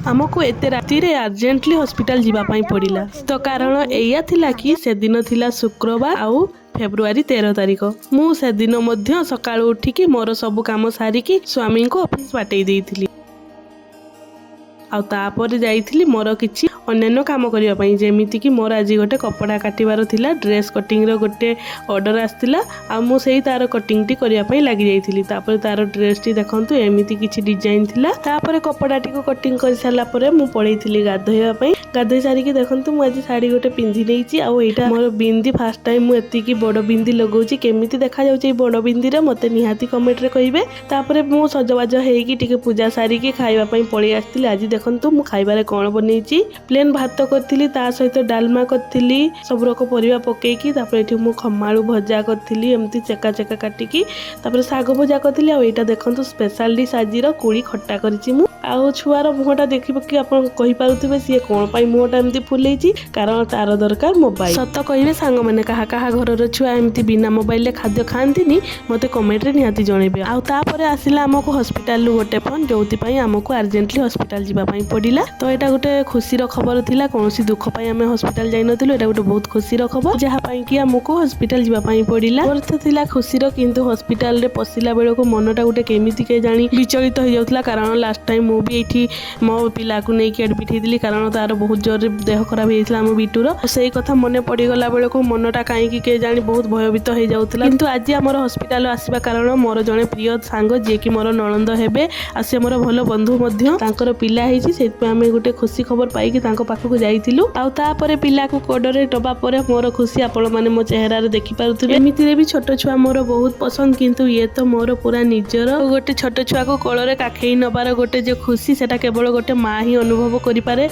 आमको एते राति रे अर्जेंटली हॉस्पिटल जीवापाई पड़िला। तो कारण एया थिला कि से दिन थिला शुक्रवार आउ फेब्रुआरी 13 तारिख। मु से दिन मध्य सकाळु उठिकी मोर सब काम सारिकी स्वामी को ऑफिस बाटई देइथिली। आउ तापर जाइथिली मोर किछि अन्य काम करिया पई, जेमिति कि मोर आज गोटे कपड़ा काटिबार थिला, ड्रेस कटिंग रो गोटे ऑर्डर आस्तिला। आ मु सेही तार कटिंग टी करिया पई लागि जाइथिली। तापर तार ड्रेस टी देखंतु एमिति किछि डिजाइन थिला। तापर कपड़ा टी को कटिंग कर साला परे मु पळेइथिली गाधोइया पई। गाधोइ सारिकी देखंतु मु आज साड़ी गोटे पिंधि नेइछि। आउ एटा मोर बिंदी फर्स्ट टाइम मु एति की बड़ बिंदी लगौछि। केमिति देखा जाउछि बड़ बिंदी रे मते निहाती कमेंट रे कहिबे। तापर मु सजबाज हेइकी टिके पूजा सारिकी खाइबा पई पळेइ आस्तिली। आज देखंतु मु खाइबारे कोन बनेइछि, प्लेन भात करथिली, ता सहित डालमा करथिली, सब रक परिवा पकेइकी। तापर एठी मु खमाळू भजा करथिली, एमती चेका चेका काटिकी। तापर साग भजा करथिली। आ एटा देखंतु स्पेशल डिश आजिर कुड़ी खट्टा करिछि मु। आउ छुआर मुहटा देखिब कि आपण कहि पारुथिबे सिए कोन पई मुहटा एमती फुलेइछि, कारण तार दरकार मोबाइल। सत कहिबे सांग माने काहा काहा घरर छुआ एमती बिना मोबाइल ले खाद्य खांतिनी, मते कमेंट रे निहाती जणेबे। आउ तापरे आसिला हमको हॉस्पिटल लु गोटे फोन, जोउति पई हमको अर्जेंटली हॉस्पिटल जीवा पई पडिला। तो एटा गोटे खुशी रो खबर थिला, कोनोसी दुख पई हमें हॉस्पिटल जाई नथिलु। एटा गोटे बहुत खुशी रो खबर, जहा पई कि हमको हॉस्पिटल जीवा पई पडिला। अर्थ थिला खुशी रो, किंतु हॉस्पिटल रे पसिला बेलो को मनटा गोटे केमिति के जानी विचलित हो जाउतला। कारण लास्ट टाइम मु भी एठी मो पिला को नै के एडमिट हेदिली, कारण तार बहुत जोर देह खराब हेइतला हम बिटुरो। सेही कथा मने पड़ी गला बेलो को मनटा काई कि के जानी बहुत भयभीत हो जाउतला। किंतु आज हमर हॉस्पिटल आसीबा कारण मोर जने प्रिय सांग जे कि मोर ननंद हेबे, आ से मोर भलो बंधु मध्य, तांकर पिला हेछि। सेत पे हम गोटे खुशी खबर पाई कि तांको पाखु जाइतिलु। आउ तापरे पिला को कोडरे टबा परे मोर खुशी आपण माने मो चेहरा रे देखि पारुथिबे। एमिति रे भी छोट छुआ मोर बहुत पसंद, किंतु ये तो मोर पूरा निजर। गोटे छोट छुआ को कोଳରେ काखेई नबार गोटे जे खुशी, सेटा केवल गोटे माँ ही अनुभव करि पारे।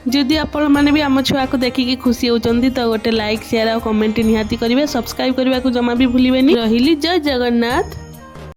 जदि आपण माने भी आम छुआ को देखिकी खुशी होचंदी, तो गोटे लाइक शेयर और कमेंट निहाती करिवे। सब्सक्राइब करबा को जमा भी भूलिबेनी। रहिली जय जगन्नाथ।